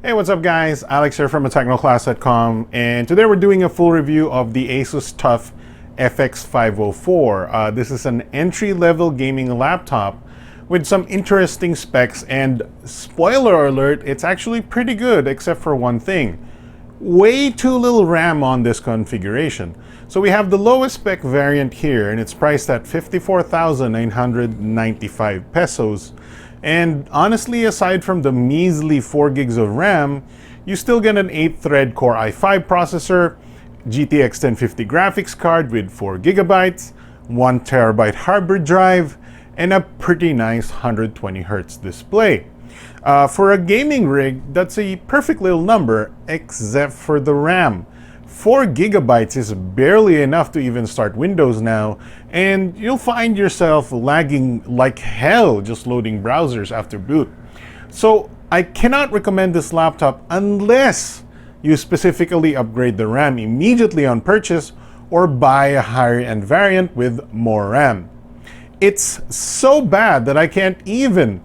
Hey, what's up guys? Alex here from technoclass.com, and today we're doing a full review of the Asus TUF FX504. This is an entry-level gaming laptop with some interesting specs, and spoiler alert, it's actually pretty good except for one thing. Way too little RAM on this configuration. So we have the lowest spec variant here, and it's priced at 54,995 pesos. And honestly, aside from the measly 4 gigs of RAM, you still get an 8-thread Core i5 processor, GTX 1050 graphics card with 4 gigabytes, 1 terabyte hardware drive, and a pretty nice 120Hz display. For a gaming rig, that's a perfect little number, except for the RAM. 4 gigabytes is barely enough to even start Windows now, and you'll find yourself lagging like hell just loading browsers after boot. So I cannot recommend this laptop unless you specifically upgrade the RAM immediately on purchase or buy a higher end variant with more RAM. It's so bad that I can't even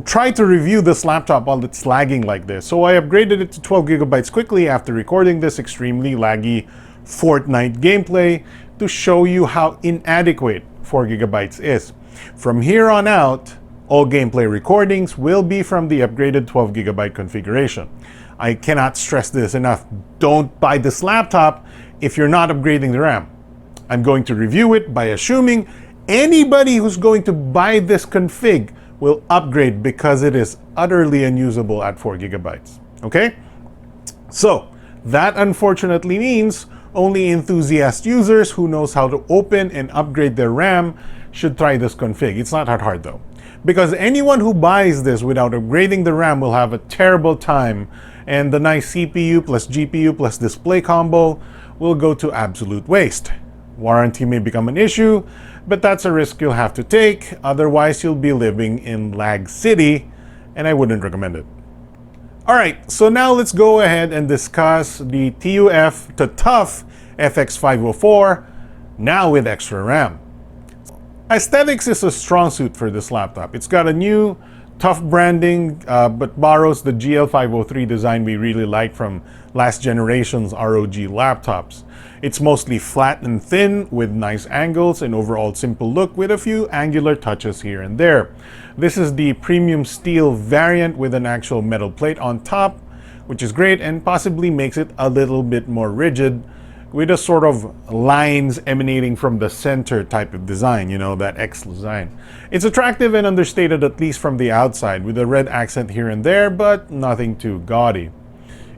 try to review this laptop while it's lagging like this. So I upgraded it to 12 gigabytes quickly after recording this extremely laggy Fortnite gameplay to show you how inadequate 4 gigabytes is. From here on out, all gameplay recordings will be from the upgraded 12 gigabyte configuration. I cannot stress this enough. Don't buy this laptop if you're not upgrading the RAM. I'm going to review it by assuming anybody who's going to buy this config will upgrade because it is utterly unusable at 4 gigabytes. Okay? So, that unfortunately means only enthusiast users who knows how to open and upgrade their RAM should try this config. It's not that hard though. Because anyone who buys this without upgrading the RAM will have a terrible time, and the nice CPU plus GPU plus display combo will go to absolute waste. Warranty may become an issue, but that's a risk you'll have to take. Otherwise, you'll be living in Lag City, and I wouldn't recommend it. Alright, so now let's go ahead and discuss the TUF FX504, now with extra RAM. Aesthetics is a strong suit for this laptop. It's got a new TUF branding, but borrows the GL503 design we really like from last generation's ROG laptops. It's mostly flat and thin with nice angles and overall simple look with a few angular touches here and there. This is the premium steel variant with an actual metal plate on top, which is great and possibly makes it a little bit more rigid with a sort of lines emanating from the center type of design, you know, that X design. It's attractive and understated at least from the outside with a red accent here and there, but nothing too gaudy.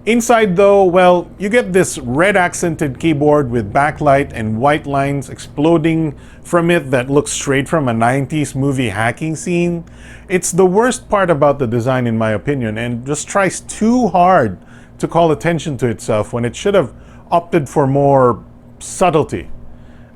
Inside though, well, you get this red accented keyboard with backlight and white lines exploding from it that looks straight from a 90s movie hacking scene. It's the worst part about the design in my opinion, and just tries too hard to call attention to itself when it should have opted for more subtlety.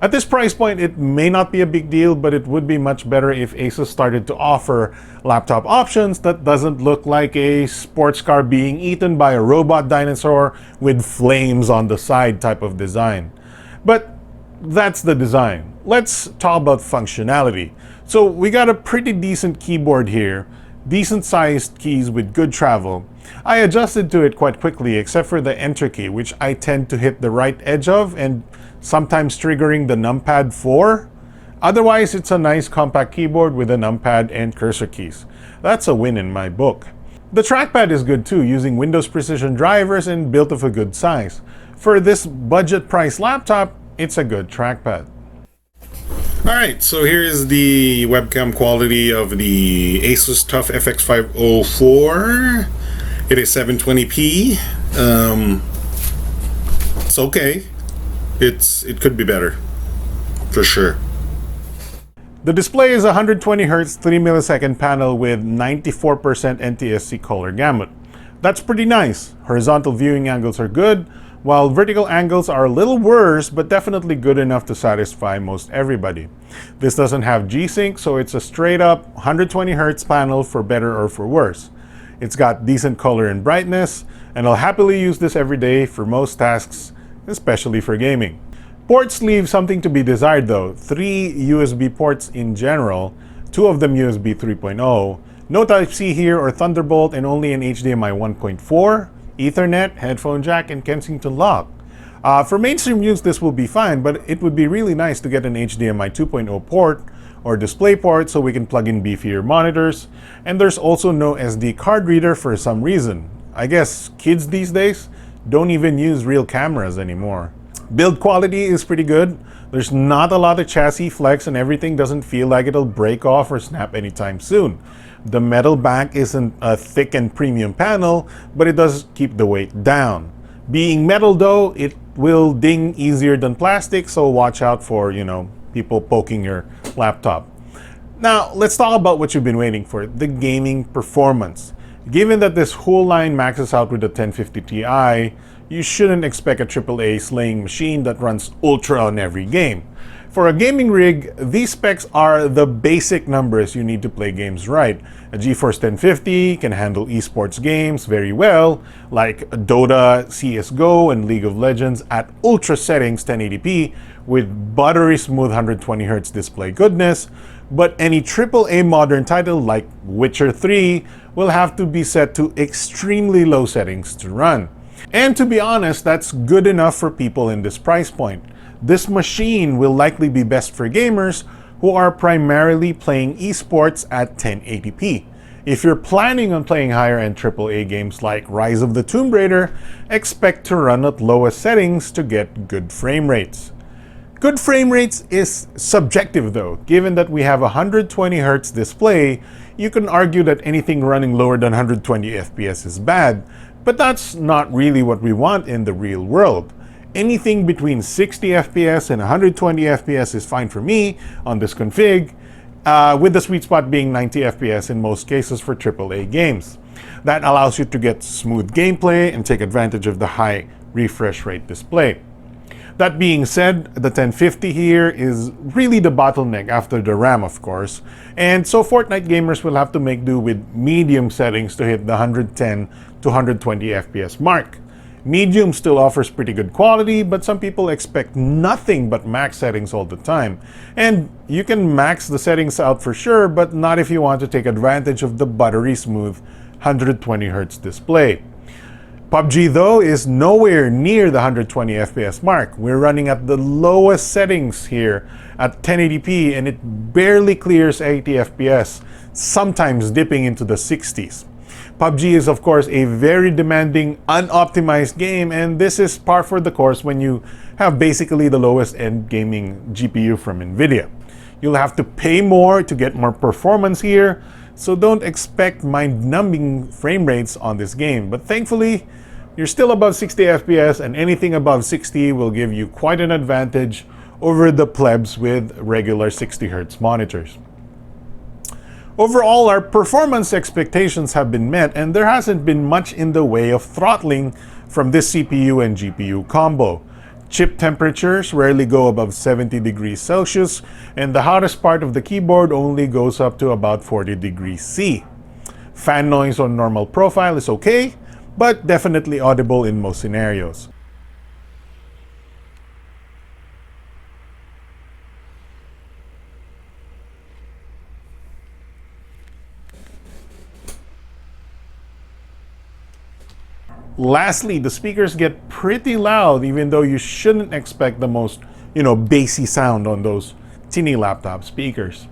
At this price point, it may not be a big deal, but it would be much better if Asus started to offer laptop options that doesn't look like a sports car being eaten by a robot dinosaur with flames on the side type of design. But that's the design. Let's talk about functionality. So we got a pretty decent keyboard here, decent sized keys with good travel. I adjusted to it quite quickly except for the enter key, which I tend to hit the right edge of and sometimes triggering the numpad 4. Otherwise, it's a nice compact keyboard with a numpad and cursor keys. That's a win in my book. The trackpad is good too, using Windows Precision drivers and built of a good size. For this budget price laptop, it's a good trackpad. Alright, so here's the webcam quality of the Asus TUF FX504. It is 720p. It's okay. It could be better, for sure. The display is a 120Hz 3 millisecond panel with 94% NTSC color gamut. That's pretty nice. Horizontal viewing angles are good, while vertical angles are a little worse, but definitely good enough to satisfy most everybody. This doesn't have G-Sync, so it's a straight up 120Hz panel for better or for worse. It's got decent color and brightness, and I'll happily use this every day for most tasks, especially for gaming. Ports leave something to be desired though. 3 USB ports in general, 2 of them USB 3.0, No Type-C here or Thunderbolt, and only an HDMI 1.4, Ethernet, headphone jack, and Kensington lock. For mainstream use, this will be fine, but it would be really nice to get an HDMI 2.0 port or display port so we can plug in beefier monitors. And there's also no SD card reader for some reason. I guess kids these days don't even use real cameras anymore. Build quality is pretty good. There's not a lot of chassis flex and everything doesn't feel like it'll break off or snap anytime soon. The metal back isn't a thick and premium panel, but it does keep the weight down. Being metal though, it will ding easier than plastic, so watch out for, people poking your laptop. Now, let's talk about what you've been waiting for, the gaming performance. Given that this whole line maxes out with the 1050 Ti, you shouldn't expect a AAA slaying machine that runs ultra on every game. For a gaming rig, these specs are the basic numbers you need to play games right. A GeForce 1050 can handle esports games very well, like Dota, CSGO, and League of Legends at ultra settings 1080p with buttery smooth 120Hz display goodness, but any AAA modern title like Witcher 3 will have to be set to extremely low settings to run. And to be honest, that's good enough for people in this price point. This machine will likely be best for gamers who are primarily playing esports at 1080p. If you're planning on playing higher-end AAA games like Rise of the Tomb Raider, expect to run at lowest settings to get good frame rates. Good frame rates is subjective though. Given that we have a 120Hz display, you can argue that anything running lower than 120 FPS is bad, but that's not really what we want in the real world. Anything between 60 FPS and 120 FPS is fine for me on this config, with the sweet spot being 90 FPS in most cases for AAA games. That allows you to get smooth gameplay and take advantage of the high refresh rate display. That being said, the 1050 here is really the bottleneck after the RAM, of course, and so Fortnite gamers will have to make do with medium settings to hit the 110 to 120 FPS mark. Medium still offers pretty good quality, but some people expect nothing but max settings all the time. And you can max the settings out for sure, but not if you want to take advantage of the buttery smooth 120Hz display. PUBG though is nowhere near the 120 FPS mark. We're running at the lowest settings here at 1080p and it barely clears 80 FPS, sometimes dipping into the 60s. PUBG is of course a very demanding, unoptimized game, and this is par for the course when you have basically the lowest end gaming GPU from NVIDIA. You'll have to pay more to get more performance here, so don't expect mind-numbing frame rates on this game. But thankfully, you're still above 60 FPS, and anything above 60 will give you quite an advantage over the plebs with regular 60Hz monitors. Overall, our performance expectations have been met, and there hasn't been much in the way of throttling from this CPU and GPU combo. Chip temperatures rarely go above 70 degrees Celsius, and the hottest part of the keyboard only goes up to about 40 degrees C. Fan noise on normal profile is okay, but definitely audible in most scenarios. Lastly, the speakers get pretty loud, even though you shouldn't expect the most, bassy sound on those tinny laptop speakers.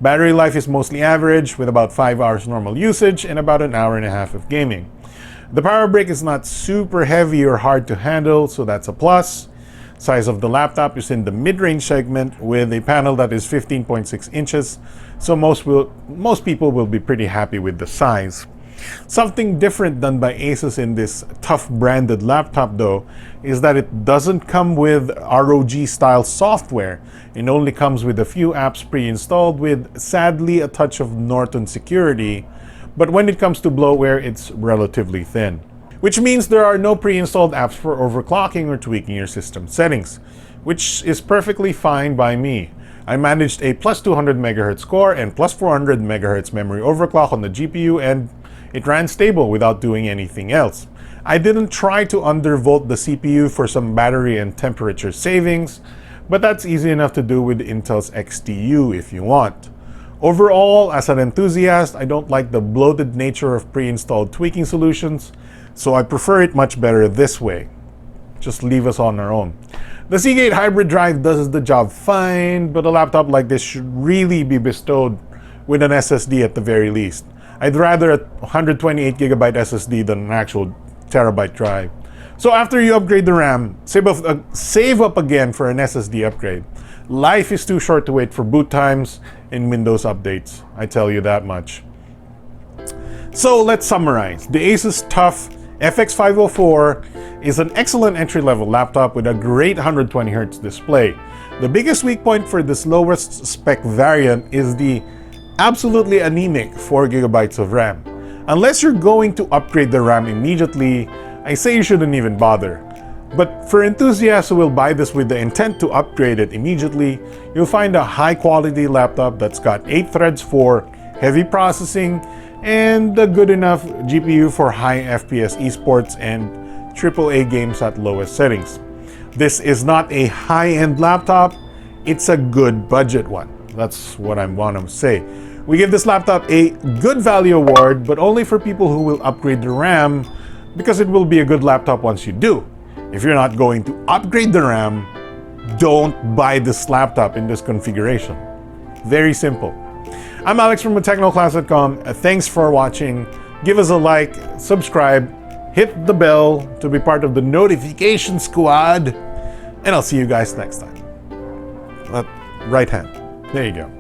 Battery life is mostly average, with about 5 hours normal usage and about an hour and a half of gaming. The power brick is not super heavy or hard to handle, so that's a plus. Size of the laptop is in the mid-range segment with a panel that is 15.6 inches, so most people will be pretty happy with the size. Something different done by Asus in this TUF branded laptop though is that it doesn't come with ROG style software. It only comes with a few apps pre-installed with sadly a touch of Norton security, but when it comes to bloatware it's relatively thin. which means there are no pre-installed apps for overclocking or tweaking your system settings, which is perfectly fine by me. I managed a plus 200 MHz core and plus 400 MHz memory overclock on the GPU, and it ran stable without doing anything else. I didn't try to undervolt the CPU for some battery and temperature savings, but that's easy enough to do with Intel's XTU if you want. Overall, as an enthusiast, I don't like the bloated nature of pre-installed tweaking solutions, so I prefer it much better this way. Just leave us on our own. The Seagate hybrid drive does the job fine, but a laptop like this should really be bestowed with an SSD at the very least. I'd rather a 128GB SSD than an actual terabyte drive. So after you upgrade the RAM, save up again for an SSD upgrade. Life is too short to wait for boot times and Windows updates, I tell you that much. So let's summarize. The Asus TUF FX504 is an excellent entry-level laptop with a great 120Hz display. The biggest weak point for this lowest spec variant is the absolutely anemic 4GB of RAM. Unless you're going to upgrade the RAM immediately, I say you shouldn't even bother. But for enthusiasts who will buy this with the intent to upgrade it immediately, you'll find a high-quality laptop that's got 8 threads for heavy processing and a good enough GPU for high FPS esports and AAA games at lowest settings. This is not a high-end laptop, it's a good budget one. That's what I want to say. We give this laptop a good value award, but only for people who will upgrade the RAM, because it will be a good laptop once you do. If you're not going to upgrade the RAM, don't buy this laptop in this configuration. Very simple. I'm Alex from TechnoClass.com. Thanks for watching. Give us a like, subscribe, hit the bell to be part of the notification squad, and I'll see you guys next time. Right hand. There you go.